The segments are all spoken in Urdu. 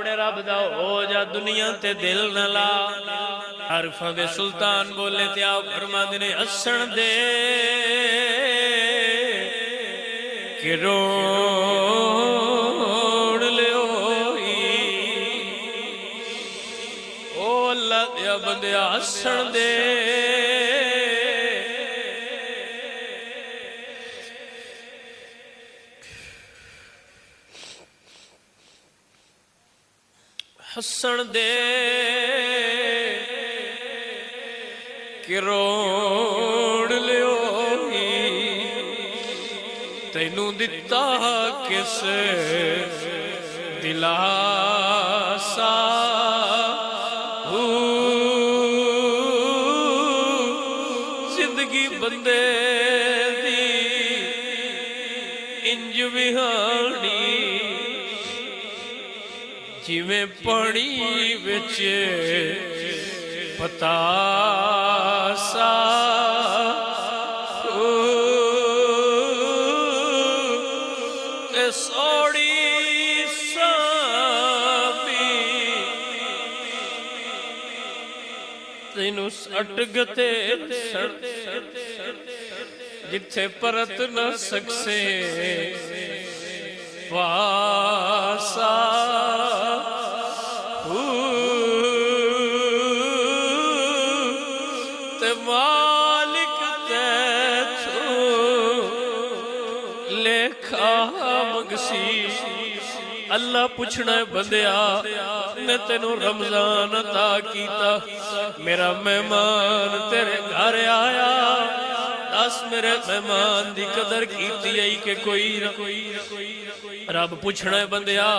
اپنے رب دا ہو جا دنیا تے دل نہ لا عرفاں دے سلطان بولے تے آپ فرما دینے ہسن دے کہ روڑ لے ہوئی او اللہ دیا بندیا ہسن دے ہسن دے کہ روڑ لیو ہی تینوں دتا کس دلاسا زندگی بندے دی انج وہانی جویں پانی وچ پتاسا تے سوڑی سامی تینوں سٹ گتے جتھے پرت نہ سکسے پاسا تے مالک تیتھو لیکھا مگسی اللہ پوچھنا ہے بندیا میں تینوں رمضان عطا کیتا میرا مہمان تیرے گھر آیا دس میرے مہمان دی قدر کیتی ہے کہ کوئی نہ رب پوچھنا ہے بندیا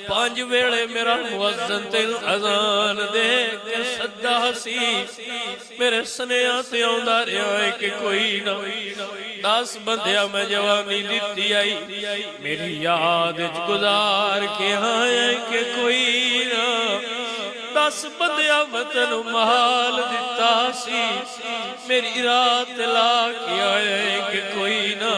5 ویلے میرا مؤذن تینوں اذان دے کے صدا سی میرے سنیاں تے آندا رہیا ہے کہ کوئی نہ 10 بندیا میں جوانی دیتی آئی میری یاد گزار کے آئے کہ کوئی نہ 10 بندیا میں تینوں محال دیتا سی میری رات لا کے آئے کہ کوئی نہ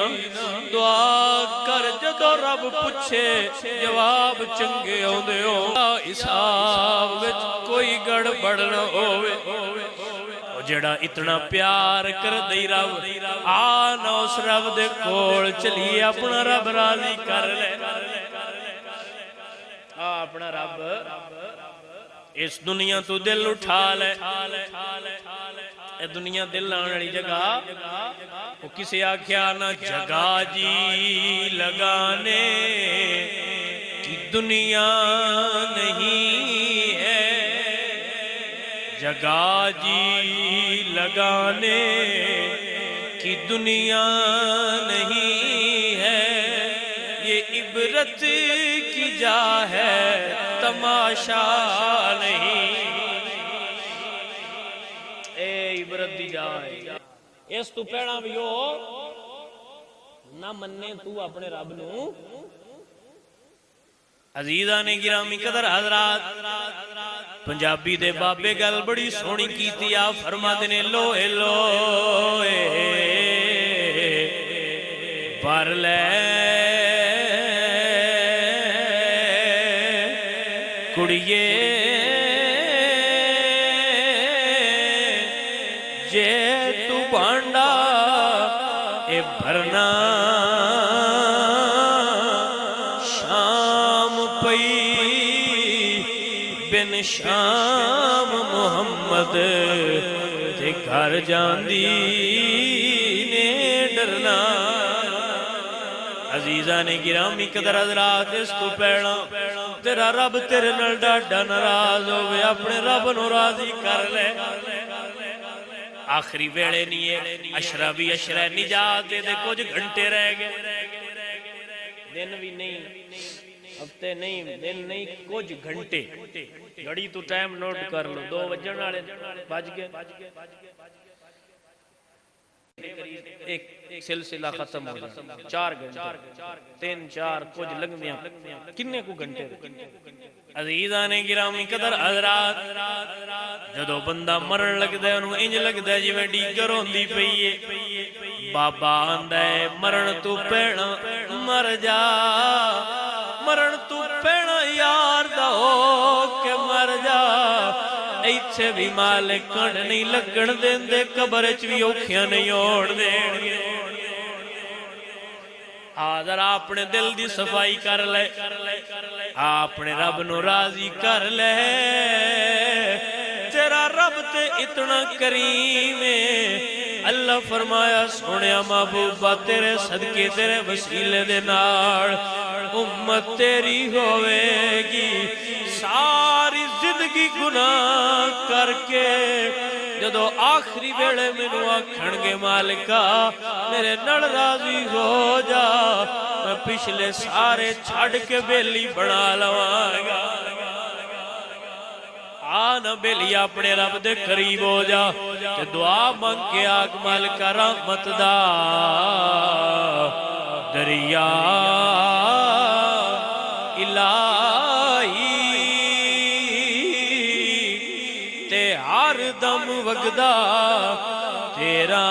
دعا کر جدو رب پوچھے جواب چنگے ہوندے ہو حساب وچ کوئی گڑبڑ نہ ہوئے جڑا اتنا پیار کر دئی رب آنا اس رب دے کول چلیے اپنا رب راضی کر لے اپنا رب اس دنیا تو دل اٹھا لے اے دنیا دل آنے جگہ وہ کسی آکھیا نہ جگہ جی لگانے کی دنیا نہیں ہے جگہ جی لگانے کی دنیا نہیں ہے یہ عبرت کی جا ہے تماشا نہیں اے عبرت دی جائے اس تو پیڑا بھی ہو نہ مننے تو اپنے رب نو عزیزان گرامی قدر حضرات پنجابی دے بابے گل بڑی سونی کیتی آپ فرما دینے لوئے لوئے پر لے کڑیے جے تو بانڈا اے بھرنا شام پئی بن شام محمد تے گھر جاندی نے ڈرنا عزیزان گرامی قدر حضرات اس تو پیڑا تیرا رب تیرے نال ڈاڈا ناراض ہوئے اپنے رب نو راضی کر لے آخری ویڑے نہیں ہے اشرا بھی اشرا نجات دے کچھ گھنٹے رہ گئے دن بھی نہیں ہفتے نہیں دن نہیں کچھ گھنٹے گھڑی تو ٹائم نوٹ کر لو 2 بجن والے بج گئے ایک سلسلہ ختم ہو جائے 4 گھنٹے 3 4 کچھ لگ دیاں کنے کو گھنٹے عزیزان گرامی قدر حضرات جدو بندہ مرن لگ دے انہوں انج لگ دے جی میں ڈیگر ہوندی پئیے بابا آندے مرن تو پینا مر جا مرن تو پینا یار دا ہو کے مر جا ایتھے بھی مالک کنڈ نہیں لگن دین دے قبر وچ بھی اوکھیاں نہیں ہوڑ دین گے ذرا اپنے دل دی صفائی کر لے اپنے رب نو راضی کر لے تیرا رب تے اتنا کریم ہے اللہ فرمایا سونیا محبوبہ تیرے صدقے تیرے وسیلے دے نال امت تیری ہوئے گی ساری زندگی گناہ کر کے جدو آخری ویلے مینوں آکھن گے مالکا میرے نال راضی ہو جا میں پچھلے سارے چھڑ کے بیلی بنا لواں گا آنا بیلی اپنے رب دے قریب ہو جا تے دعا مانگ کے آگ مالکا رحمت دا دریا الہی تے ہر دم وگدا تیرا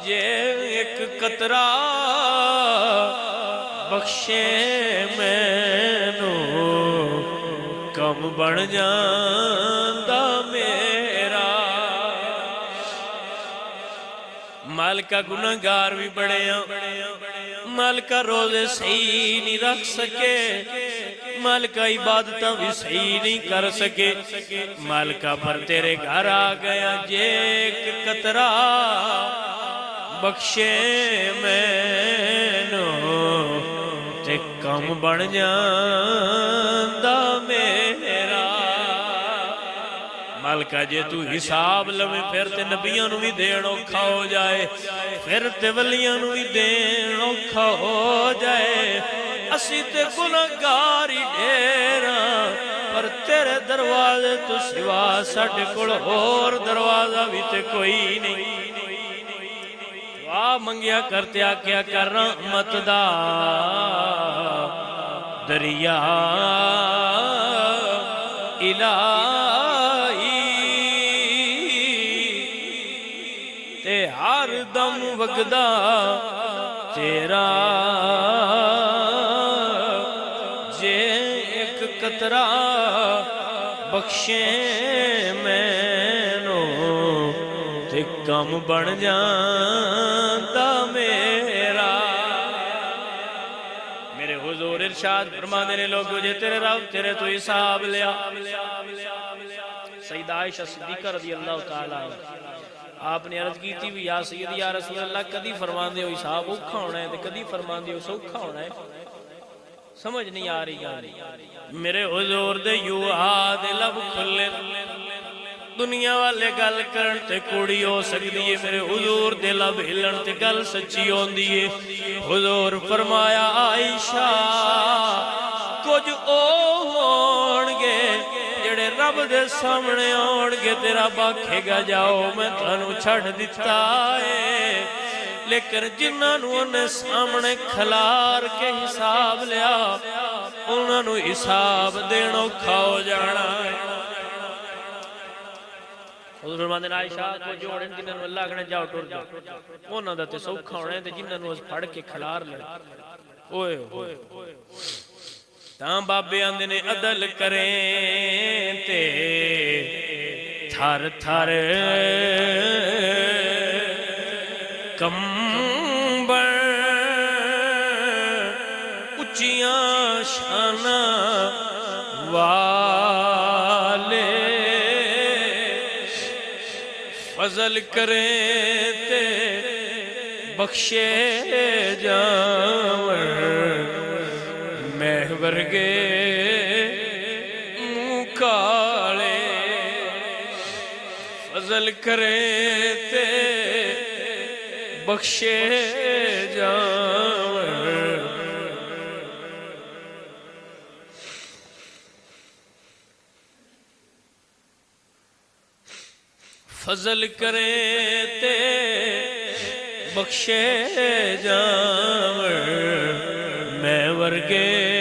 جے ایک قطرہ بخشے مینوں کم بن جاندا میرا مالکا گناہگار بھی بڑے ہیں مالکا روزے صحیح نہیں رکھ سکے مالکا عبادتہ بھی صحیح نہیں کر سکے مالکا پر تیرے گھر آ گیا جے ایک قطرہ بخشے مینوں تے کم بن جاندا میرا مالکا جے تو حساب لویں پھر تے نبیاں نو بھی دین اوکھا ہو جائے پھر تے ولیاں نو بھی دین اوکھا ہو جائے اسی تے گناہگار ہی ڈھیراں پر تیرے دروازے تو سوا ساڈے کول ہور دروازہ بھی تے کوئی نہیں دعا منگیا کرتے آکیا کر رحمت دا دریا الہی تے ہر دم وگدا تیرا جے ایک قطرہ بخشے مینوں تے کم بن جاندا میرا میرے حضور ارشاد فرمانے نے لوگوں جے تیرے رب تیرے تو حساب لیا سیدہ عائشہ صدیقہ رضی اللہ تعالیٰ آپ نے عرض کی تھی بھی یا سیدی یا رسول اللہ کدی فرمان دے ہو حساب اوکھا ہونا ہے کدی فرمان دے ہو سوکھا ہونا ہے سمجھ نہیں آ رہی گا میرے حضور دے یو آدھے لب کھلے دنیا والے گل کرن تے کوڑی ہو سکتی ہے میرے حضور دے لب ہلن تے گل سچی ہوندی ہے حضور فرمایا عائشہ کچھ او ہونگے جڑے رب دے سامنے ہونگے تیرا باکھے گا جاؤ میں تانوں چھڑ دیتا ہے لیکن جنہاں نو انہیں سامنے کھلار کے حساب لیا انہاں نو حساب دینوں کھاؤ جانا ہے حضور فرماندے نے عائشہ کو جوڑن جنہاں نو اللہ کہنے جاؤ ٹور جاؤ انہاں دا تے سوکھا ہونا ہے تے جنہاں نو اس پھڑ کے کھلار لے اوئے ہوئے تاں بابے آندے نے عدل کریں تے تھر تھر کمبر اچیاں شانہ والے فضل کریں تے بخشے جاور محور گے مکالے فضل کریں تے بخشے جاور فضل کریں تے بخشے جاور میں ورگے